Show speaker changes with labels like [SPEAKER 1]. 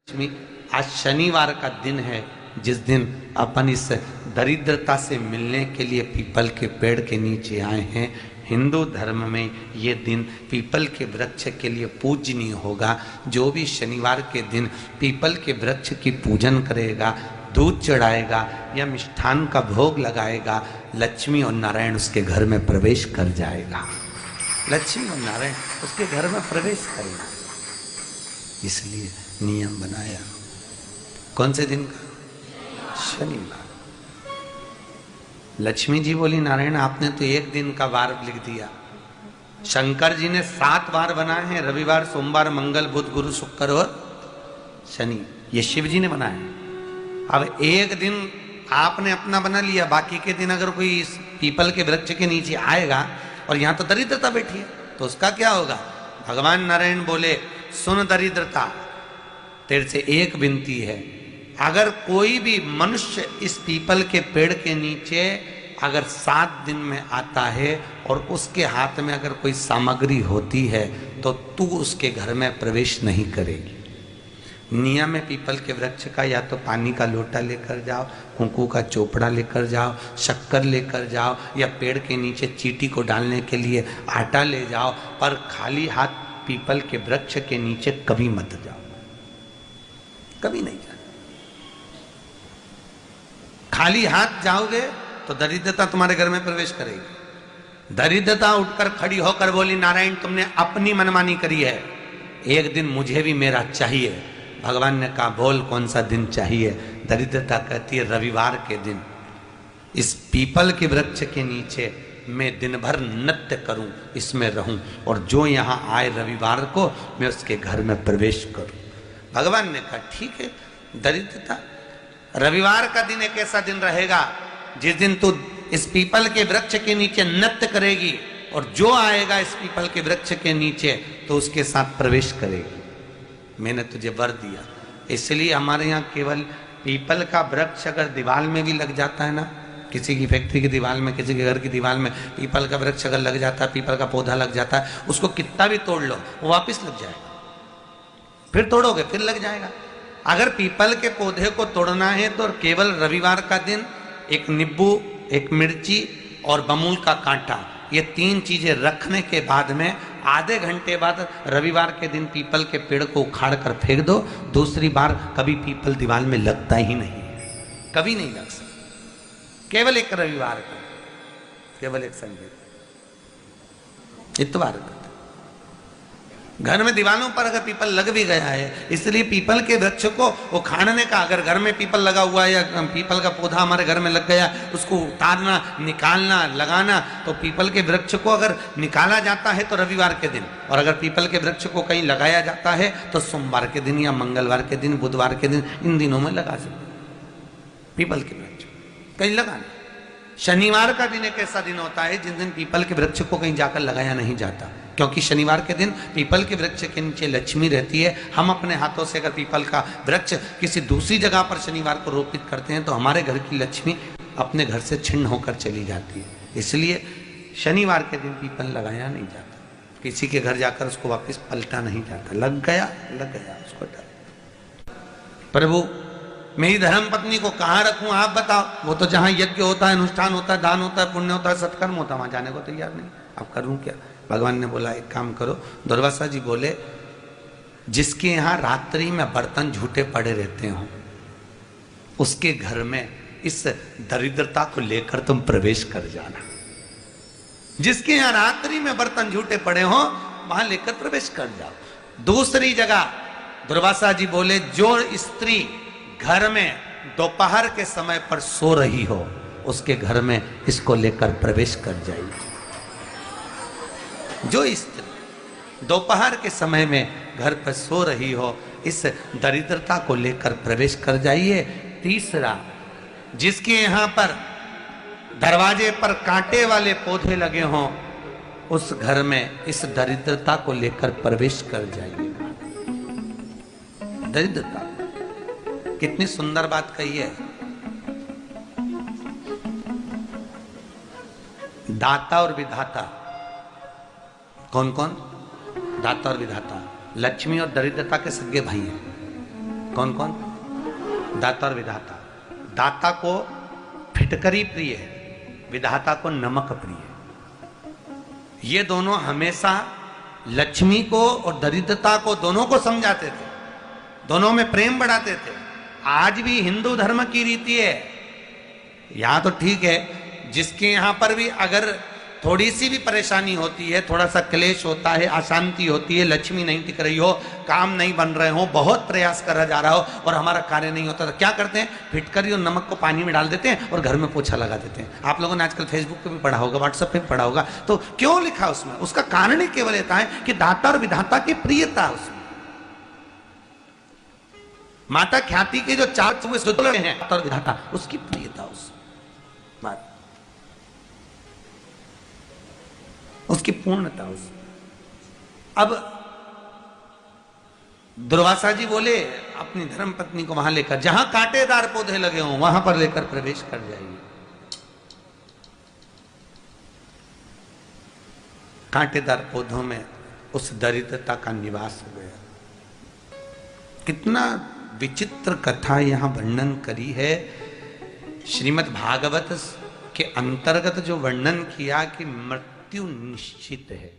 [SPEAKER 1] लक्ष्मी, आज शनिवार का दिन है जिस दिन अपन इस दरिद्रता से मिलने के लिए पीपल के पेड़ के नीचे आए हैं। हिंदू धर्म में ये दिन पीपल के वृक्ष के लिए पूजनीय होगा। जो भी शनिवार के दिन पीपल के वृक्ष की पूजन करेगा, दूध चढ़ाएगा या मिष्ठान का भोग लगाएगा, लक्ष्मी और नारायण उसके घर में प्रवेश कर जाएगा। लक्ष्मी और नारायण उसके घर में प्रवेश करेगा, इसलिए नियम बनाया। कौन से दिन का? शनिवार। लक्ष्मी जी बोली, नारायण आपने तो एक दिन का वार लिख दिया। शंकर जी ने 7 वार बनाए हैं, रविवार, सोमवार, मंगल, बुध, गुरु, शुक्र और शनि। ये शिव जी ने बनाया। अब एक दिन आपने अपना बना लिया, बाकी के दिन अगर कोई इस पीपल के वृक्ष के नीचे आएगा और यहां तो दरिद्रता बैठी है तो उसका क्या होगा? भगवान नारायण बोले, सुन दरिद्रता, तेरे से एक विनती है, अगर कोई भी मनुष्य इस पीपल के पेड़ के नीचे अगर 7 दिन में आता है और उसके हाथ में अगर कोई सामग्री होती है तो तू उसके घर में प्रवेश नहीं करेगी। नियम में पीपल के वृक्ष का या तो पानी का लोटा लेकर जाओ, कुंकू का चोपड़ा लेकर जाओ, शक्कर लेकर जाओ, या पेड़ के नीचे चींटी को डालने के लिए आटा ले जाओ, पर खाली हाथ पीपल के वृक्ष के नीचे कभी मत जाओ, कभी नहीं जाओ। खाली हाथ जाओगे तो दरिद्रता तुम्हारे घर में प्रवेश करेगी। दरिद्रता उठकर खड़ी होकर बोली, नारायण तुमने अपनी मनमानी करी है, एक दिन मुझे भी मेरा चाहिए। भगवान ने कहा, बोल कौन सा दिन चाहिए? दरिद्रता कहती है, रविवार के दिन इस पीपल के वृक्ष के नीचे मैं दिन भर नृत्य करूं, इसमें रहूं, और जो यहां आए रविवार को मैं उसके घर में प्रवेश करूं। भगवान ने कहा, ठीक है दरिद्रता, रविवार का दिन एक ऐसा दिन रहेगा जिस दिन तू इस पीपल के वृक्ष के नीचे नृत्य करेगी और जो आएगा इस पीपल के वृक्ष के नीचे तो उसके साथ प्रवेश करेगी। मैंने तुझे वर दिया। इसलिए हमारे यहाँ केवल पीपल का वृक्ष अगर दीवार में भी लग जाता है ना, किसी की फैक्ट्री की दीवार में, किसी के घर की दीवार में पीपल का वृक्ष अगर लग जाता है, पीपल का पौधा लग जाता है, उसको कितना भी तोड़ लो वो वापिस लग जाएगा। फिर तोड़ोगे फिर लग जाएगा। अगर पीपल के पौधे को तोड़ना है तो केवल रविवार का दिन एक नींबू, एक मिर्ची और बमूल का कांटा, ये 3 चीजें रखने के बाद में आधे घंटे बाद रविवार के दिन पीपल के पेड़ को उखाड़ कर फेंक दो। दूसरी बार कभी पीपल दीवार में लगता ही नहीं, कभी नहीं लग सकता। केवल एक रविवार का, केवल एक संडे, इतवार का। घर में दीवारों पर अगर पीपल लग भी गया है, इसलिए पीपल के वृक्ष को उखाड़ने का, अगर घर में पीपल लगा हुआ है या पीपल का पौधा हमारे घर में लग गया, उसको उतारना, निकालना, लगाना, तो पीपल के वृक्ष को अगर निकाला जाता है तो रविवार के दिन, और अगर पीपल के वृक्ष को कहीं लगाया जाता है तो सोमवार के दिन या मंगलवार के दिन, बुधवार के दिन, इन दिनों में लगा सकते पीपल के वृक्ष कहीं लगाना। शनिवार का दिन एक ऐसा दिन होता है जिस दिन पीपल के वृक्ष को कहीं जाकर लगाया नहीं जाता, क्योंकि शनिवार के दिन पीपल के वृक्ष के नीचे लक्ष्मी रहती है। हम अपने हाथों से अगर पीपल का वृक्ष किसी दूसरी जगह पर शनिवार को रोपित करते हैं तो हमारे घर की लक्ष्मी अपने घर से छिन्न होकर चली जाती है। इसलिए शनिवार के दिन पीपल लगाया नहीं जाता, किसी के घर जाकर उसको वापस पलटा नहीं जाता। लग गया उसको डाल। प्रभु मेरी धर्म पत्नी को कहाँ रखूं आप बताओ? वो तो जहां यज्ञ होता है, अनुष्ठान होता है, दान होता है, पुण्य होता है, सत्कर्म होता है, वहां जाने को तैयार नहीं। अब करूं क्या? भगवान ने बोला, एक काम करो। दुर्वासा जी बोले, जिसके यहाँ रात्रि में बर्तन झूठे पड़े रहते हो उसके घर में इस दरिद्रता को लेकर तुम प्रवेश कर जाना। जिसके यहाँ रात्रि में बर्तन झूठे पड़े हो वहां लेकर प्रवेश कर जाओ। दूसरी जगह दुर्वासा जी बोले, जो स्त्री घर में दोपहर के समय पर सो रही हो उसके घर में इसको लेकर प्रवेश कर जाइए। जो स्त्री दोपहर के समय में घर पर सो रही हो, इस दरिद्रता को लेकर प्रवेश कर जाइए। तीसरा, जिसके यहाँ पर दरवाजे पर कांटे वाले पौधे लगे हों उस घर में इस दरिद्रता को लेकर प्रवेश कर जाइए। दरिद्रता, कितनी सुंदर बात कही है। दाता और विधाता, कौन कौन? दाता और विधाता, लक्ष्मी और दरिद्रता के सगे भाई हैं। कौन कौन? दाता और विधाता। दाता को फिटकरी प्रिय है, विधाता को नमक प्रिय है। ये दोनों हमेशा लक्ष्मी को और दरिद्रता को दोनों को समझाते थे, दोनों में प्रेम बढ़ाते थे। आज भी हिंदू धर्म की रीति है, यहां तो ठीक है, जिसके यहां पर भी अगर थोड़ी सी भी परेशानी होती है, थोड़ा सा क्लेश होता है, अशांति होती है, लक्ष्मी नहीं टिक रही हो, काम नहीं बन रहे हो, बहुत प्रयास करा जा रहा हो और हमारा कार्य नहीं होता, तो क्या करते हैं? फिटकरी और नमक को पानी में डाल देते हैं और घर में पोछा लगा देते हैं। आप लोगों ने आजकल फेसबुक पे भी पढ़ा होगा, व्हाट्सएप पे भी पढ़ा होगा। तो क्यों लिखा उसमें? उसका कारण ही केवल ये है कि दाता और विधाता की प्रियता उसमें। माता ख्याति के जो चार हैं, दाता और विधाता, उसकी प्रियता उसमें, उसकी पूर्णता उसमें। अब दुर्वासा जी बोले अपनी धर्म पत्नी को वहां लेकर, जहां कांटेदार पौधे लगे हों वहां पर लेकर प्रवेश कर जाइए। कांटेदार पौधों में उस दरिद्रता का निवास हो गया। कितना विचित्र कथा यहां वर्णन करी है। श्रीमद् भागवत के अंतर्गत जो वर्णन किया कि मृत्यु निश्चित है,